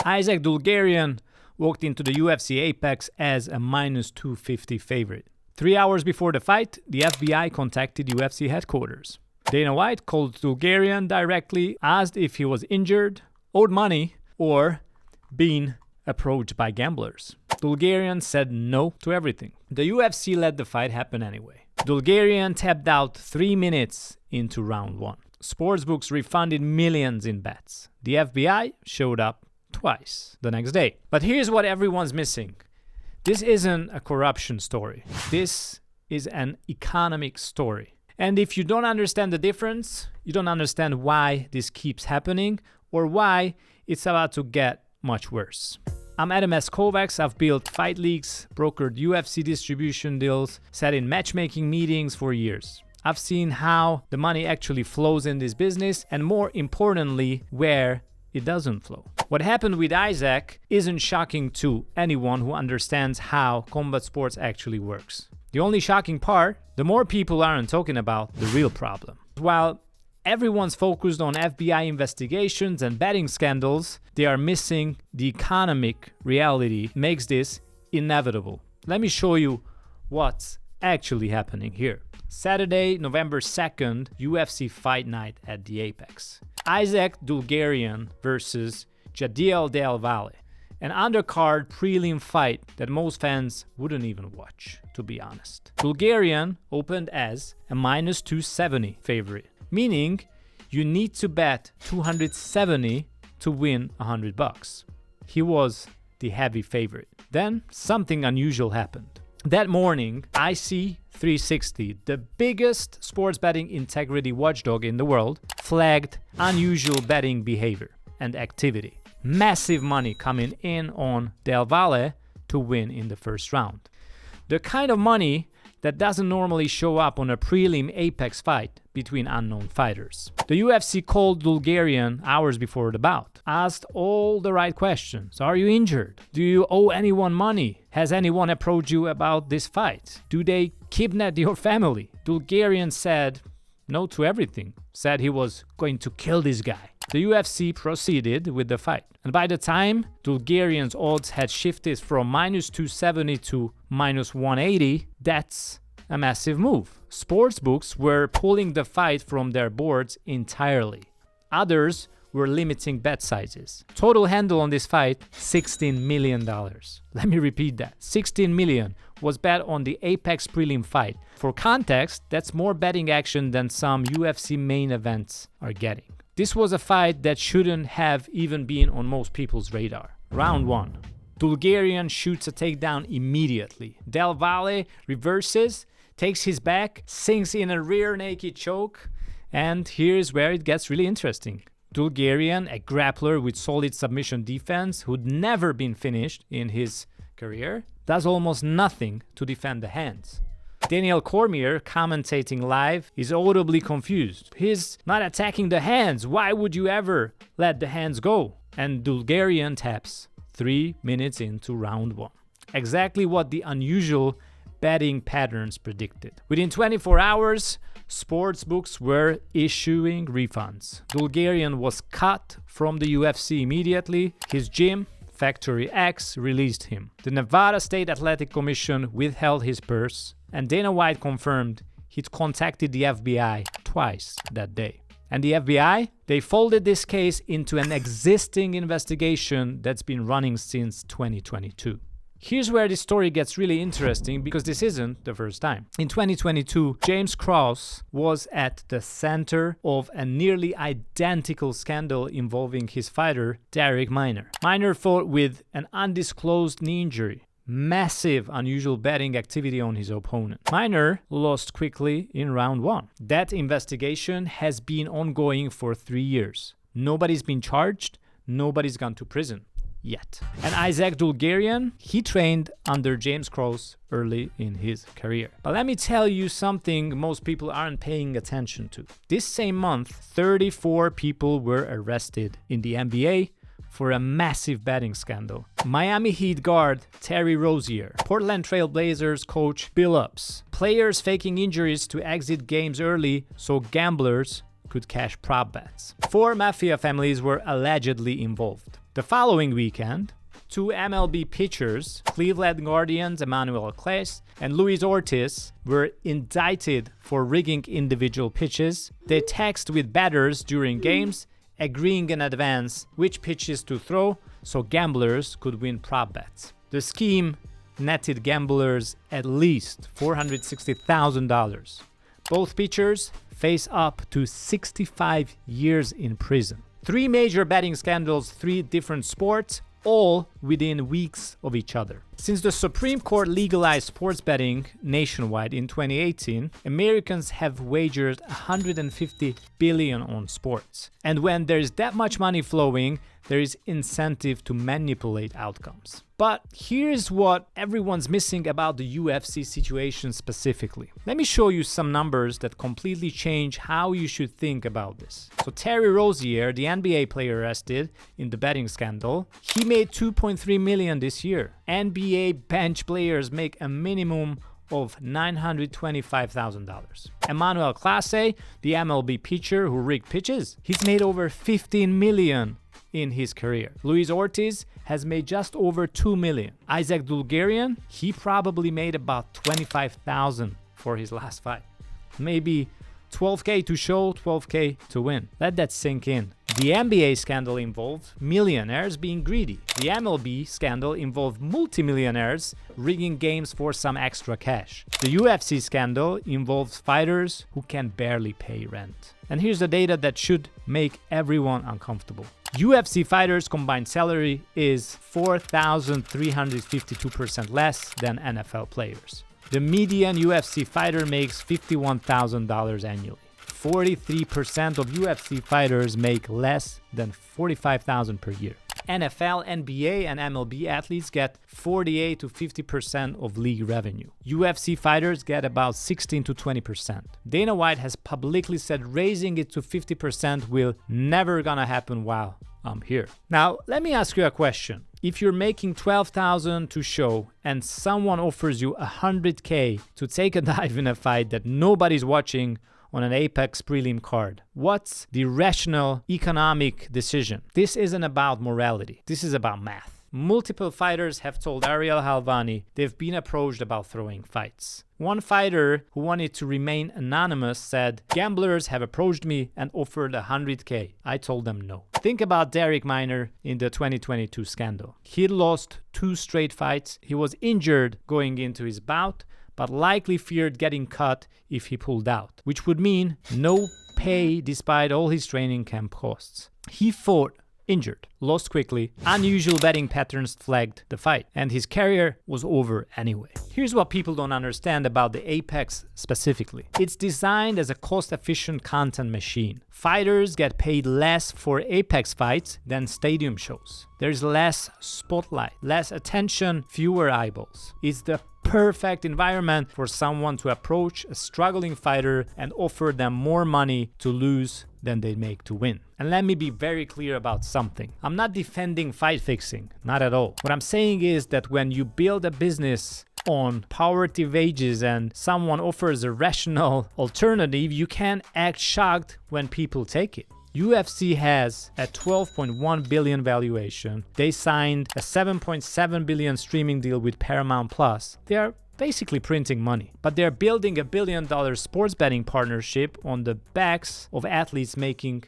Isaac Dulgarian walked into the UFC Apex as a minus 250 favorite. 3 hours before the fight, the FBI contacted UFC headquarters. Dana White called Dulgarian directly, asked if he was injured, owed money, or been approached by gamblers. Dulgarian said no to everything. The UFC let the fight happen anyway. Dulgarian tapped out 3 minutes into round 1. Sportsbooks refunded millions in bets. The FBI showed up twice the next day. But here's what everyone's missing. This isn't a corruption story. This is an economic story. And if you don't understand the difference, you don't understand why this keeps happening or why it's about to get much worse. I'm Adam S. Kovacs. I've built fight leagues, brokered UFC distribution deals, sat in matchmaking meetings for years. I've seen how the money actually flows in this business and, more importantly, where it doesn't flow. What happened with Isaac isn't shocking to anyone who understands how combat sports actually works. The only shocking part, the more people aren't talking about the real problem. While everyone's focused on FBI investigations and betting scandals, they are missing the economic reality makes this inevitable. Let me show you what's actually happening here. Saturday, November 2nd, UFC Fight Night at the Apex. Isaac Dulgarian versus Jadiel Del Valle. An undercard prelim fight that most fans wouldn't even watch, to be honest. Dulgarian opened as a minus 270 favorite, meaning you need to bet 270 to win $100. He was the heavy favorite. Then something unusual happened. That morning, IC360, the biggest sports betting integrity watchdog in the world, flagged unusual betting behavior and activity. Massive money coming in on Del Valle to win in the first round. The kind of money that doesn't normally show up on a prelim Apex fight between unknown fighters. The UFC called Dulgarian hours before the bout, asked all the right questions. Are you injured? Do you owe anyone money? Has anyone approached you about this fight? Do they kidnap your family? Dulgarian said no to everything, said he was going to kill this guy. The UFC proceeded with the fight. And by the time Dulgarian's odds had shifted from minus 270 to minus 180, that's a massive move. Sportsbooks were pulling the fight from their boards entirely. Others were limiting bet sizes. Total handle on this fight, $16 million. Let me repeat that. $16 million was bet on the Apex prelim fight. For context, that's more betting action than some UFC main events are getting. This was a fight that shouldn't have even been on most people's radar. Round 1. Dulgarian shoots a takedown immediately. Del Valle reverses, takes his back, sinks in a rear naked choke, and here's where it gets really interesting. Dulgarian, a grappler with solid submission defense who'd never been finished in his career, does almost nothing to defend the hands. Daniel Cormier, commentating live, is audibly confused. He's not attacking the hands. Why would you ever let the hands go? And Dulgarian taps 3 minutes into round 1. Exactly what the unusual betting patterns predicted. Within 24 hours, sportsbooks were issuing refunds. Dulgarian was cut from the UFC immediately. His gym, Factory X, released him. The Nevada State Athletic Commission withheld his purse, and Dana White confirmed he'd contacted the FBI twice that day. And the FBI, they folded this case into an existing investigation that's been running since 2022. Here's where this story gets really interesting because this isn't the first time. In 2022, James Krause was at the center of a nearly identical scandal involving his fighter, Darrick Minner. Minner fought with an undisclosed knee injury. Massive unusual betting activity on his opponent. Minner lost quickly in round 1. That investigation has been ongoing for 3 years. Nobody's been charged, nobody's gone to prison yet. And Isaac Dulgarian, he trained under James Krause early in his career. But let me tell you something most people aren't paying attention to. This same month, 34 people were arrested in the NBA for a massive betting scandal. Miami Heat guard Terry Rozier, Portland Trail Blazers coach Billups, players faking injuries to exit games early so gamblers could cash prop bets. 4 mafia families were allegedly involved. The following weekend, two MLB pitchers, Cleveland Guardians Emmanuel Clase and Luis Ortiz, were indicted for rigging individual pitches. They texted with batters during games, agreeing in advance which pitches to throw so gamblers could win prop bets. The scheme netted gamblers at least $460,000. Both pitchers face up to 65 years in prison. 3 major betting scandals, 3 different sports, all within weeks of each other. Since the Supreme Court legalized sports betting nationwide in 2018, Americans have wagered $150 billion on sports. And when there's that much money flowing, there is incentive to manipulate outcomes. But here's what everyone's missing about the UFC situation specifically. Let me show you some numbers that completely change how you should think about this. So Terry Rozier, the NBA player arrested in the betting scandal, he made $2.3 million this year. NBA bench players make a minimum of $925,000. Emmanuel Clase, the MLB pitcher who rigged pitches, he's made over $15 million in his career. Luis Ortiz has made just over $2 million. Isaac Dulgarian, he probably made about $25,000 for his last fight. Maybe $12K to show, $12K to win. Let that sink in. The NBA scandal involved millionaires being greedy. The MLB scandal involved multimillionaires rigging games for some extra cash. The UFC scandal involves fighters who can barely pay rent. And here's the data that should make everyone uncomfortable. UFC fighters' combined salary is 4,352% less than NFL players. The median UFC fighter makes $51,000 annually. 43% of UFC fighters make less than $45,000 per year. NFL, NBA, and MLB athletes get 48 to 50% of league revenue. UFC fighters get about 16 to 20%. Dana White has publicly said raising it to 50% will never gonna happen while I'm here. Now, let me ask you a question. If you're making $12,000 to show and someone offers you $100K to take a dive in a fight that nobody's watching on an Apex prelim card, what's the rational economic decision? This isn't about morality. This is about math. Multiple fighters have told Ariel Helwani they've been approached about throwing fights. One fighter who wanted to remain anonymous said, "Gamblers have approached me and offered $100K. I told them no." Think about Derek Minor in the 2022 scandal. He lost 2 straight fights. He was injured going into his bout, but likely feared getting cut if he pulled out, which would mean no pay despite all his training camp costs. He fought injured, lost quickly, unusual betting patterns flagged the fight, and his career was over anyway. Here's what people don't understand about the Apex specifically. It's designed as a cost-efficient content machine. Fighters get paid less for Apex fights than stadium shows. There's less spotlight, less attention, fewer eyeballs. It's the perfect environment for someone to approach a struggling fighter and offer them more money to lose than they make to win. And let me be very clear about something. I'm not defending fight fixing, not at all. What I'm saying is that when you build a business on poverty wages and someone offers a rational alternative, you can't act shocked when people take it. UFC has a $12.1 billion valuation. They signed a $7.7 billion streaming deal with Paramount Plus. They are basically printing money, but they're building $1 billion sports betting partnership on the backs of athletes making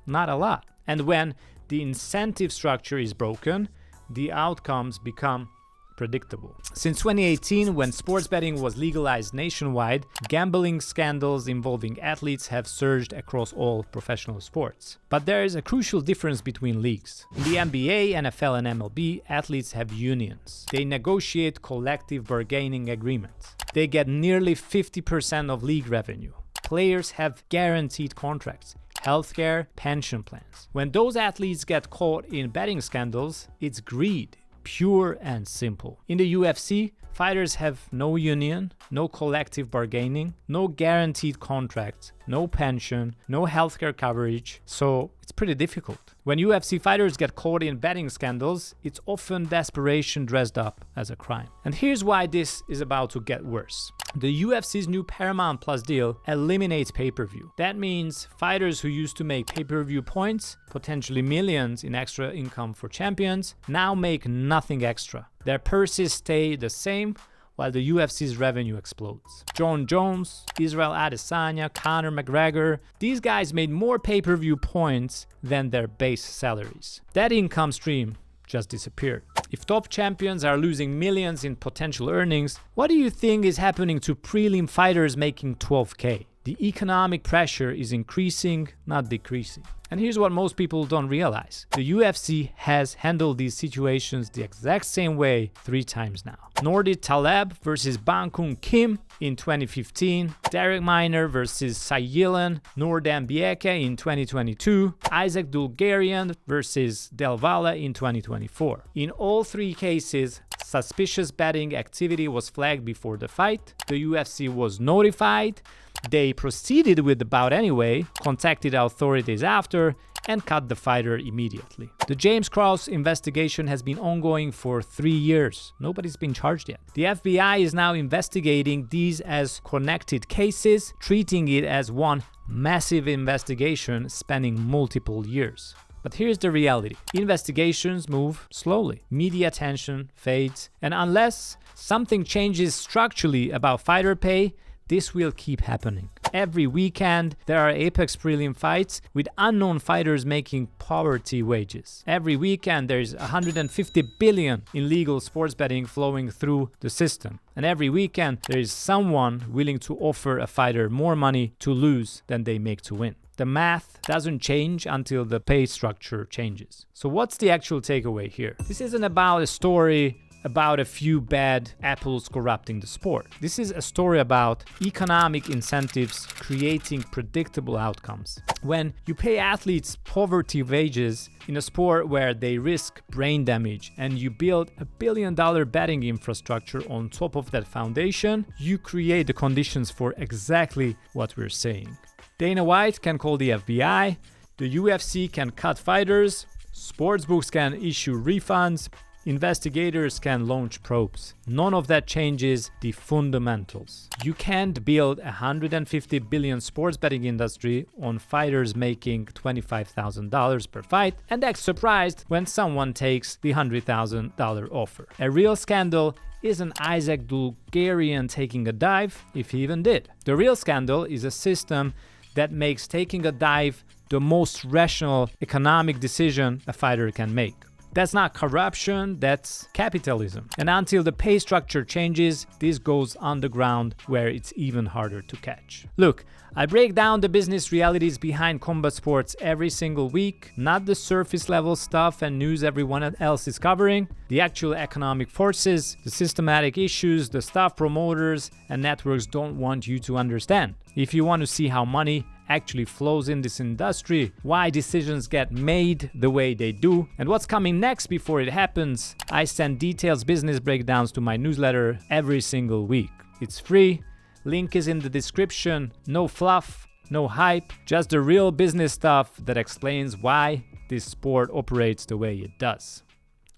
not a lot. And when the incentive structure is broken, the outcomes become predictable. Since 2018, when sports betting was legalized nationwide, gambling scandals involving athletes have surged across all professional sports. But there is a crucial difference between leagues. In the NBA, NFL, and MLB, athletes have unions. They negotiate collective bargaining agreements. They get nearly 50% of league revenue. Players have guaranteed contracts, healthcare, pension plans. When those athletes get caught in betting scandals, it's greed. Pure and simple. In the UFC, fighters have no union, no collective bargaining, no guaranteed contracts, no pension, no healthcare coverage, so it's pretty difficult. When UFC fighters get caught in betting scandals, it's often desperation dressed up as a crime. And here's why this is about to get worse. The UFC's new Paramount Plus deal eliminates pay-per-view. That means fighters who used to make pay-per-view points, potentially millions in extra income for champions, now make nothing extra. Their purses stay the same, while the UFC's revenue explodes. John Jones, Israel Adesanya, Conor McGregor, these guys made more pay-per-view points than their base salaries. That income stream just disappeared. If top champions are losing millions in potential earnings, what do you think is happening to prelim fighters making 12K? The economic pressure is increasing, not decreasing. And here's what most people don't realize. The UFC has handled these situations the exact same way 3 times now. Nordit Taleb versus Bankun Kim in 2015, Derek Minor versus Sayilan Nordambieke in 2022, Isaac Dulgarian versus Del Valle in 2024. In all 3 cases, suspicious betting activity was flagged before the fight, the UFC was notified, they proceeded with the bout anyway, contacted authorities after, and cut the fighter immediately. The James Krause investigation has been ongoing for 3 years. Nobody's been charged yet. The FBI is now investigating these as connected cases, treating it as one massive investigation spanning multiple years. But here's the reality. Investigations move slowly. Media attention fades, and unless something changes structurally about fighter pay, this will keep happening. Every weekend, there are Apex prelim fights with unknown fighters making poverty wages. Every weekend, there's 150 billion in legal sports betting flowing through the system. And every weekend, there is someone willing to offer a fighter more money to lose than they make to win. The math doesn't change until the pay structure changes. So what's the actual takeaway here? This isn't about a story about a few bad apples corrupting the sport. This is a story about economic incentives creating predictable outcomes. When you pay athletes poverty wages in a sport where they risk brain damage and you build $1 billion betting infrastructure on top of that foundation, you create the conditions for exactly what we're saying. Dana White can call the FBI, the UFC can cut fighters, sportsbooks can issue refunds, investigators can launch probes. None of that changes the fundamentals. You can't build a $150 billion sports betting industry on fighters making $25,000 per fight and act surprised when someone takes the $100,000 offer. A real scandal isn't Isaac Dulgarian taking a dive, if he even did. The real scandal is a system that makes taking a dive the most rational economic decision a fighter can make. That's not corruption, that's capitalism. And until the pay structure changes, this goes underground where it's even harder to catch. Look, I break down the business realities behind combat sports every single week, not the surface level stuff and news everyone else is covering, the actual economic forces, the systematic issues, the stuff promoters and networks don't want you to understand. If you want to see how money actually flows in this industry, why decisions get made the way they do, and what's coming next before it happens, I send detailed business breakdowns to my newsletter every single week. It's free, link is in the description, no fluff, no hype, just the real business stuff that explains why this sport operates the way it does.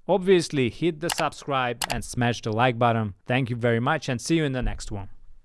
Obviously, hit the subscribe and smash the like button. Thank you very much and see you in the next one.